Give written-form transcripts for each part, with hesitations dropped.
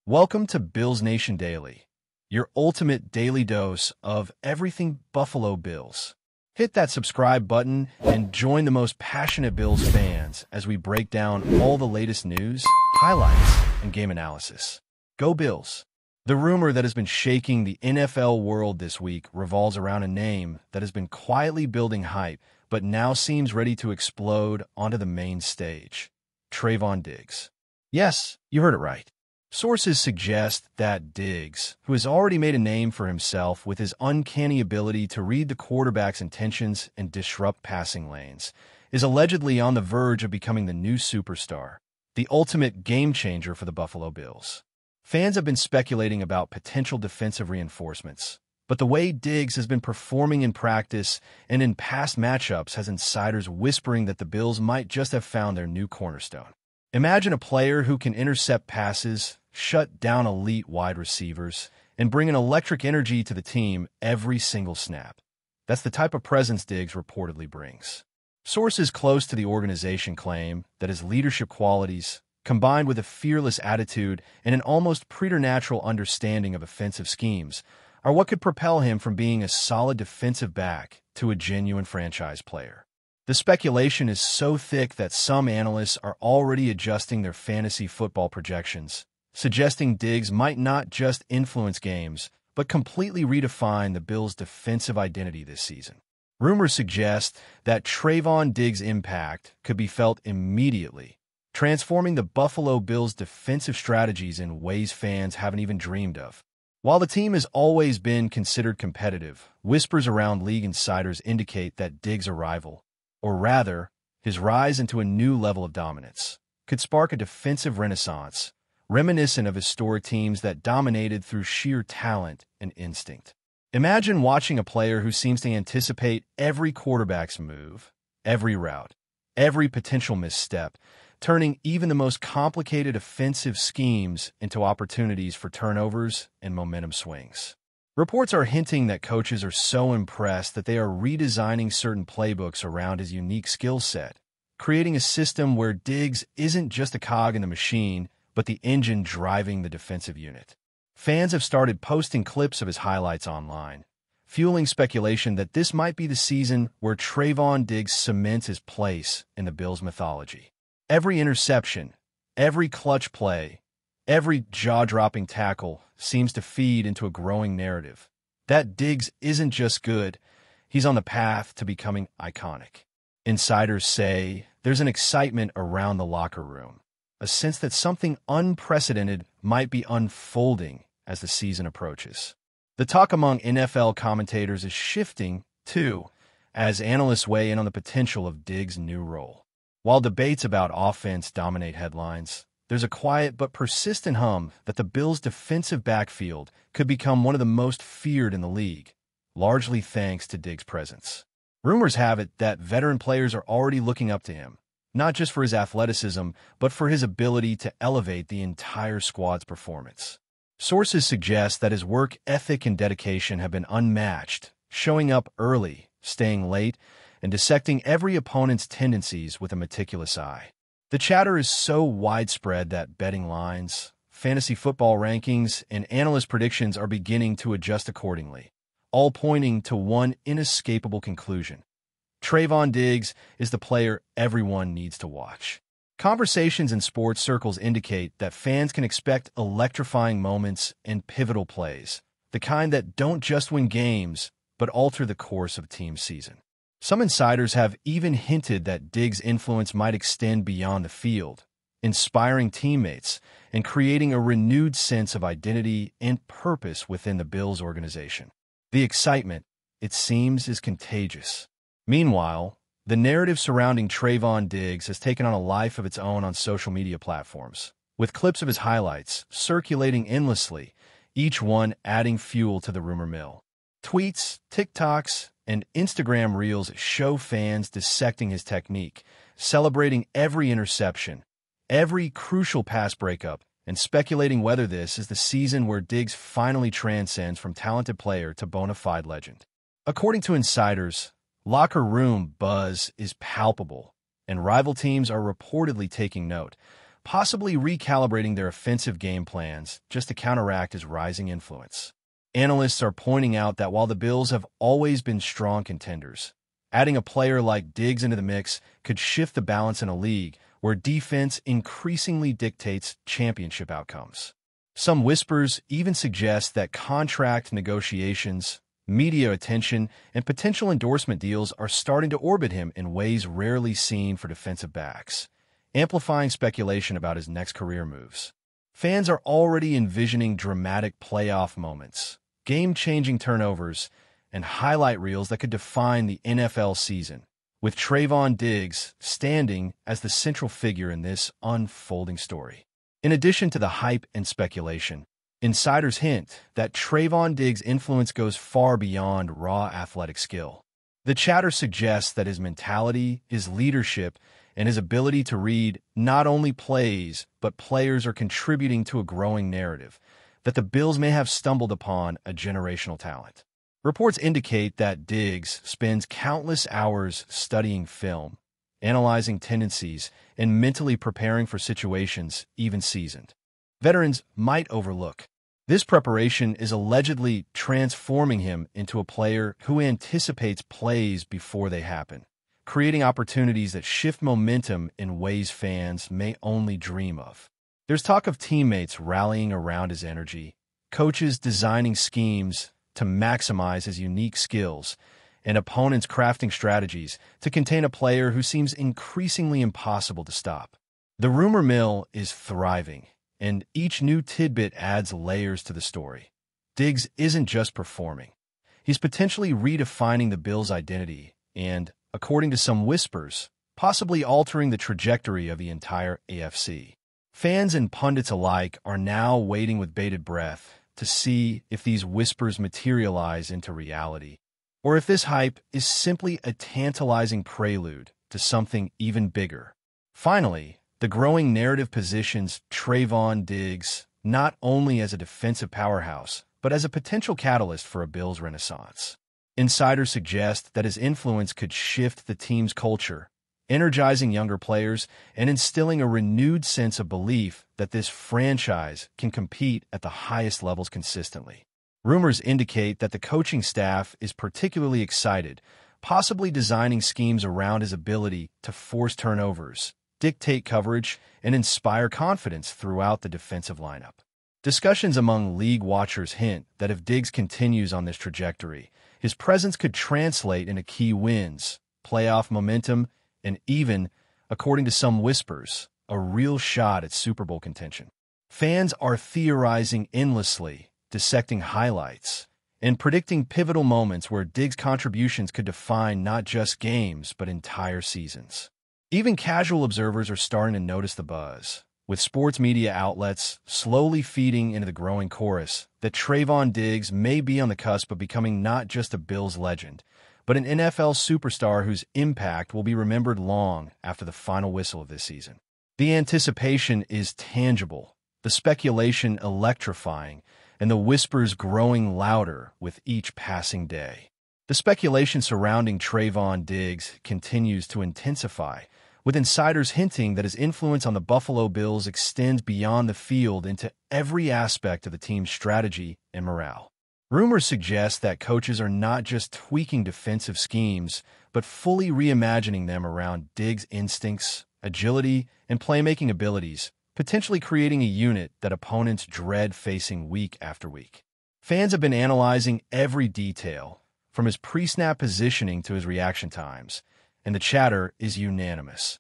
Welcome to Bills Nation Daily, your ultimate daily dose of everything Buffalo Bills. Hit that subscribe button and join the most passionate Bills fans as we break down all the latest news, highlights, and game analysis. Go Bills! The rumor that has been shaking the NFL world this week revolves around a name that has been quietly building hype but now seems ready to explode onto the main stage. Trevon Diggs. Yes, you heard it right. Sources suggest that Diggs, who has already made a name for himself with his uncanny ability to read the quarterback's intentions and disrupt passing lanes, is allegedly on the verge of becoming the new superstar, the ultimate game-changer for the Buffalo Bills. Fans have been speculating about potential defensive reinforcements, but the way Diggs has been performing in practice and in past matchups has insiders whispering that the Bills might just have found their new cornerstone. Imagine a player who can intercept passes, shut down elite wide receivers, and bring an electric energy to the team every single snap. That's the type of presence Diggs reportedly brings. Sources close to the organization claim that his leadership qualities, combined with a fearless attitude and an almost preternatural understanding of offensive schemes, are what could propel him from being a solid defensive back to a genuine franchise player. The speculation is so thick that some analysts are already adjusting their fantasy football projections, suggesting Diggs might not just influence games, but completely redefine the Bills' defensive identity this season. Rumors suggest that Trevon Diggs' impact could be felt immediately, transforming the Buffalo Bills' defensive strategies in ways fans haven't even dreamed of. While the team has always been considered competitive, whispers around league insiders indicate that Diggs' arrival, or rather, his rise into a new level of dominance, could spark a defensive renaissance, reminiscent of historic teams that dominated through sheer talent and instinct. Imagine watching a player who seems to anticipate every quarterback's move, every route, every potential misstep, turning even the most complicated offensive schemes into opportunities for turnovers and momentum swings. Reports are hinting that coaches are so impressed that they are redesigning certain playbooks around his unique skill set, creating a system where Diggs isn't just a cog in the machine, but the engine driving the defensive unit. Fans have started posting clips of his highlights online, fueling speculation that this might be the season where Trevon Diggs cements his place in the Bills' mythology. Every interception, every clutch play, every jaw-dropping tackle seems to feed into a growing narrative that Diggs isn't just good, he's on the path to becoming iconic. Insiders say there's an excitement around the locker room, a sense that something unprecedented might be unfolding as the season approaches. The talk among NFL commentators is shifting, too, as analysts weigh in on the potential of Diggs' new role. While debates about offense dominate headlines, there's a quiet but persistent hum that the Bills' defensive backfield could become one of the most feared in the league, largely thanks to Diggs' presence. Rumors have it that veteran players are already looking up to him, not just for his athleticism, but for his ability to elevate the entire squad's performance. Sources suggest that his work ethic and dedication have been unmatched, showing up early, staying late, and dissecting every opponent's tendencies with a meticulous eye. The chatter is so widespread that betting lines, fantasy football rankings, and analyst predictions are beginning to adjust accordingly, all pointing to one inescapable conclusion. Trevon Diggs is the player everyone needs to watch. Conversations in sports circles indicate that fans can expect electrifying moments and pivotal plays, the kind that don't just win games, but alter the course of a team's season. Some insiders have even hinted that Diggs' influence might extend beyond the field, inspiring teammates and creating a renewed sense of identity and purpose within the Bills organization. The excitement, it seems, is contagious. Meanwhile, the narrative surrounding Trevon Diggs has taken on a life of its own on social media platforms, with clips of his highlights circulating endlessly, each one adding fuel to the rumor mill. Tweets, TikToks, and Instagram reels show fans dissecting his technique, celebrating every interception, every crucial pass breakup, and speculating whether this is the season where Diggs finally transcends from talented player to bona fide legend. According to insiders, locker room buzz is palpable, and rival teams are reportedly taking note, possibly recalibrating their offensive game plans just to counteract his rising influence. Analysts are pointing out that while the Bills have always been strong contenders, adding a player like Diggs into the mix could shift the balance in a league where defense increasingly dictates championship outcomes. Some whispers even suggest that contract negotiations, media attention, and potential endorsement deals are starting to orbit him in ways rarely seen for defensive backs, amplifying speculation about his next career moves. Fans are already envisioning dramatic playoff moments, game-changing turnovers, and highlight reels that could define the NFL season, with Trevon Diggs standing as the central figure in this unfolding story. In addition to the hype and speculation, insiders hint that Trevon Diggs' influence goes far beyond raw athletic skill. The chatter suggests that his mentality, his leadership, and his ability to read not only plays, but players are contributing to a growing narrative that the Bills may have stumbled upon a generational talent. Reports indicate that Diggs spends countless hours studying film, analyzing tendencies, and mentally preparing for situations even seasoned veterans might overlook. This preparation is allegedly transforming him into a player who anticipates plays before they happen, creating opportunities that shift momentum in ways fans may only dream of. There's talk of teammates rallying around his energy, coaches designing schemes to maximize his unique skills, and opponents crafting strategies to contain a player who seems increasingly impossible to stop. The rumor mill is thriving, and each new tidbit adds layers to the story. Diggs isn't just performing. He's potentially redefining the Bills' identity and, according to some whispers, possibly altering the trajectory of the entire AFC. Fans and pundits alike are now waiting with bated breath to see if these whispers materialize into reality, or if this hype is simply a tantalizing prelude to something even bigger. Finally, the growing narrative positions Trevon Diggs not only as a defensive powerhouse, but as a potential catalyst for a Bills renaissance. Insiders suggest that his influence could shift the team's culture, energizing younger players and instilling a renewed sense of belief that this franchise can compete at the highest levels consistently. Rumors indicate that the coaching staff is particularly excited, possibly designing schemes around his ability to force turnovers, dictate coverage, and inspire confidence throughout the defensive lineup. Discussions among league watchers hint that if Diggs continues on this trajectory, his presence could translate into key wins, playoff momentum, and even, according to some whispers, a real shot at Super Bowl contention. Fans are theorizing endlessly, dissecting highlights, and predicting pivotal moments where Diggs' contributions could define not just games, but entire seasons. Even casual observers are starting to notice the buzz, with sports media outlets slowly feeding into the growing chorus that Trevon Diggs may be on the cusp of becoming not just a Bills legend, but an NFL superstar whose impact will be remembered long after the final whistle of this season. The anticipation is tangible, the speculation electrifying, and the whispers growing louder with each passing day. The speculation surrounding Trevon Diggs continues to intensify, with insiders hinting that his influence on the Buffalo Bills extends beyond the field into every aspect of the team's strategy and morale. Rumors suggest that coaches are not just tweaking defensive schemes, but fully reimagining them around Diggs' instincts, agility, and playmaking abilities, potentially creating a unit that opponents dread facing week after week. Fans have been analyzing every detail, from his pre-snap positioning to his reaction times, and the chatter is unanimous.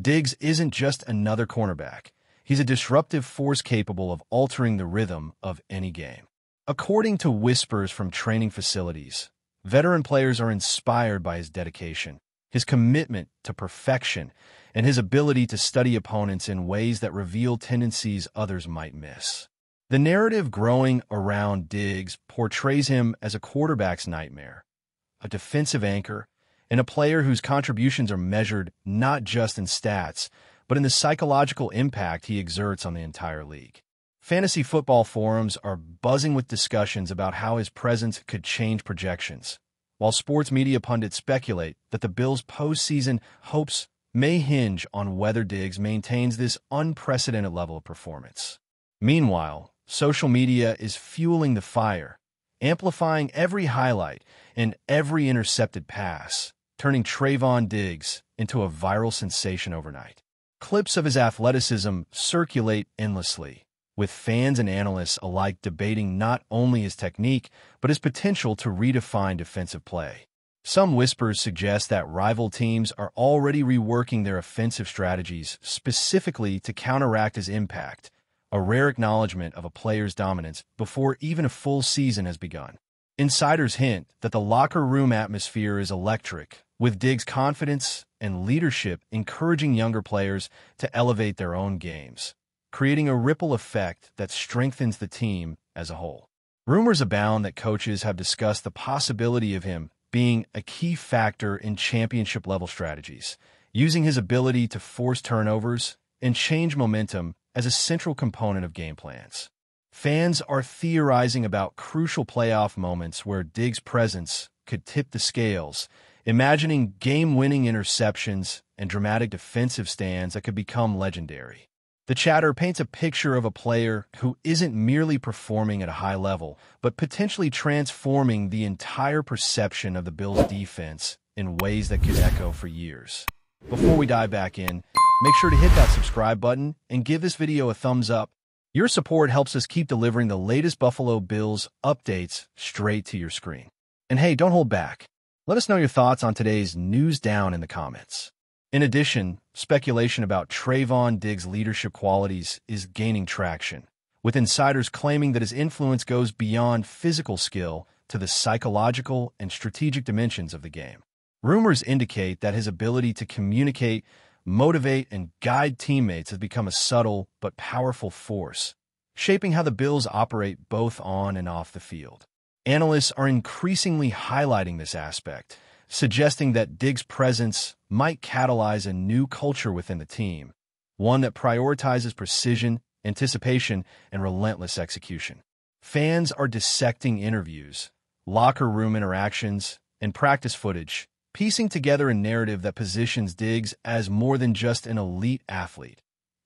Diggs isn't just another cornerback. He's a disruptive force capable of altering the rhythm of any game. According to whispers from training facilities, veteran players are inspired by his dedication, his commitment to perfection, and his ability to study opponents in ways that reveal tendencies others might miss. The narrative growing around Diggs portrays him as a quarterback's nightmare, a defensive anchor, and a player whose contributions are measured not just in stats, but in the psychological impact he exerts on the entire league. Fantasy football forums are buzzing with discussions about how his presence could change projections, while sports media pundits speculate that the Bills' postseason hopes may hinge on whether Diggs maintains this unprecedented level of performance. Meanwhile, social media is fueling the fire, amplifying every highlight and every intercepted pass, turning Trevon Diggs into a viral sensation overnight. Clips of his athleticism circulate endlessly, with fans and analysts alike debating not only his technique, but his potential to redefine defensive play. Some whispers suggest that rival teams are already reworking their offensive strategies specifically to counteract his impact, a rare acknowledgement of a player's dominance before even a full season has begun. Insiders hint that the locker room atmosphere is electric, with Diggs' confidence and leadership encouraging younger players to elevate their own games, creating a ripple effect that strengthens the team as a whole. Rumors abound that coaches have discussed the possibility of him being a key factor in championship-level strategies, using his ability to force turnovers and change momentum as a central component of game plans. Fans are theorizing about crucial playoff moments where Diggs' presence could tip the scales, imagining game-winning interceptions and dramatic defensive stands that could become legendary. The chatter paints a picture of a player who isn't merely performing at a high level, but potentially transforming the entire perception of the Bills' defense in ways that could echo for years. Before we dive back in, make sure to hit that subscribe button and give this video a thumbs up. Your support helps us keep delivering the latest Buffalo Bills updates straight to your screen. And hey, don't hold back. Let us know your thoughts on today's news down in the comments. In addition, speculation about Trevon Diggs' leadership qualities is gaining traction, with insiders claiming that his influence goes beyond physical skill to the psychological and strategic dimensions of the game. Rumors indicate that his ability to communicate, motivate, and guide teammates has become a subtle but powerful force, shaping how the Bills operate both on and off the field. Analysts are increasingly highlighting this aspect, suggesting that Diggs' presence might catalyze a new culture within the team, one that prioritizes precision, anticipation, and relentless execution. Fans are dissecting interviews, locker room interactions, and practice footage, piecing together a narrative that positions Diggs as more than just an elite athlete.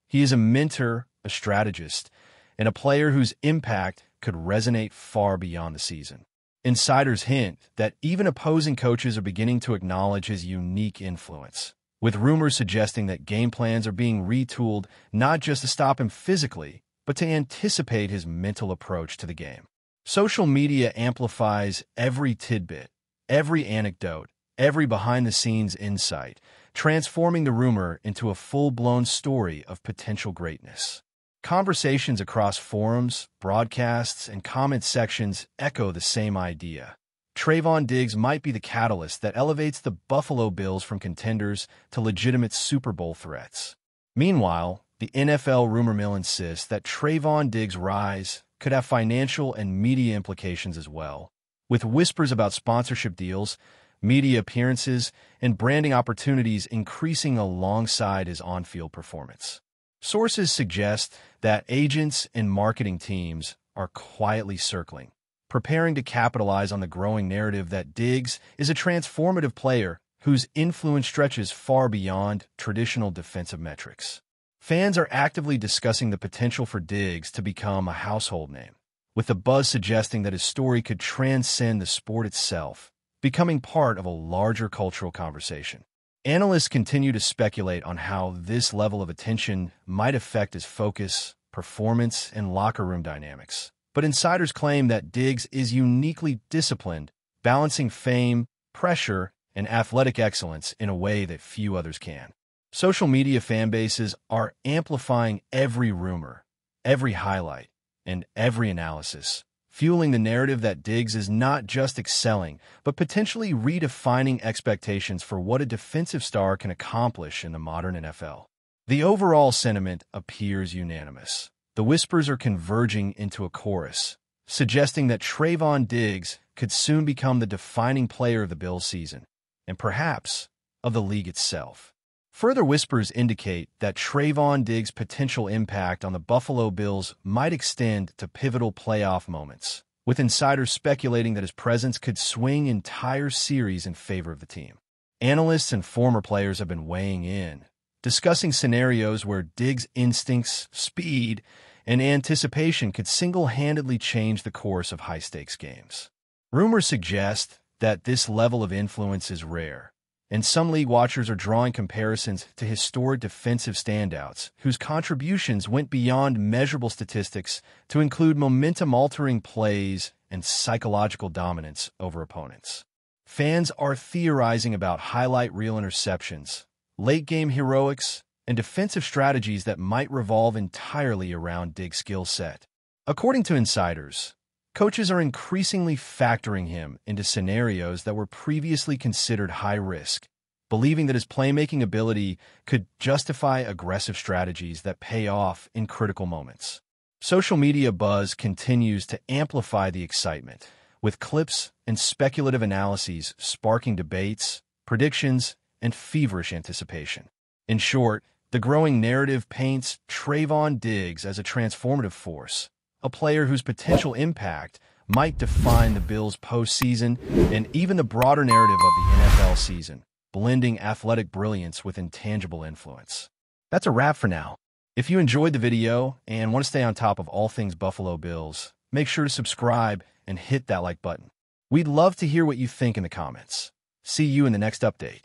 He is a mentor, a strategist, and a player whose impact could resonate far beyond the season. Insiders hint that even opposing coaches are beginning to acknowledge his unique influence, with rumors suggesting that game plans are being retooled not just to stop him physically, but to anticipate his mental approach to the game. Social media amplifies every tidbit, every anecdote, every behind-the-scenes insight, transforming the rumor into a full-blown story of potential greatness. Conversations across forums, broadcasts, and comment sections echo the same idea. Trevon Diggs might be the catalyst that elevates the Buffalo Bills from contenders to legitimate Super Bowl threats. Meanwhile, the NFL rumor mill insists that Trevon Diggs' rise could have financial and media implications as well, with whispers about sponsorship deals, media appearances, and branding opportunities increasing alongside his on-field performance. Sources suggest that agents and marketing teams are quietly circling, preparing to capitalize on the growing narrative that Diggs is a transformative player whose influence stretches far beyond traditional defensive metrics. Fans are actively discussing the potential for Diggs to become a household name, with the buzz suggesting that his story could transcend the sport itself, becoming part of a larger cultural conversation. Analysts continue to speculate on how this level of attention might affect his focus, performance, and locker room dynamics. But insiders claim that Diggs is uniquely disciplined, balancing fame, pressure, and athletic excellence in a way that few others can. Social media fan bases are amplifying every rumor, every highlight, and every analysis, fueling the narrative that Diggs is not just excelling, but potentially redefining expectations for what a defensive star can accomplish in the modern NFL. The overall sentiment appears unanimous. The whispers are converging into a chorus, suggesting that Trevon Diggs could soon become the defining player of the Bills season, and perhaps of the league itself. Further whispers indicate that Trevon Diggs' potential impact on the Buffalo Bills might extend to pivotal playoff moments, with insiders speculating that his presence could swing entire series in favor of the team. Analysts and former players have been weighing in, discussing scenarios where Diggs' instincts, speed, and anticipation could single-handedly change the course of high-stakes games. Rumors suggest that this level of influence is rare, and some league watchers are drawing comparisons to historic defensive standouts whose contributions went beyond measurable statistics to include momentum-altering plays and psychological dominance over opponents. Fans are theorizing about highlight reel interceptions, late-game heroics, and defensive strategies that might revolve entirely around Diggs' skill set. According to insiders, coaches are increasingly factoring him into scenarios that were previously considered high risk, believing that his playmaking ability could justify aggressive strategies that pay off in critical moments. Social media buzz continues to amplify the excitement, with clips and speculative analyses sparking debates, predictions, and feverish anticipation. In short, the growing narrative paints Trevon Diggs as a transformative force, a player whose potential impact might define the Bills' postseason and even the broader narrative of the NFL season, blending athletic brilliance with intangible influence. That's a wrap for now. If you enjoyed the video and want to stay on top of all things Buffalo Bills, make sure to subscribe and hit that like button. We'd love to hear what you think in the comments. See you in the next update.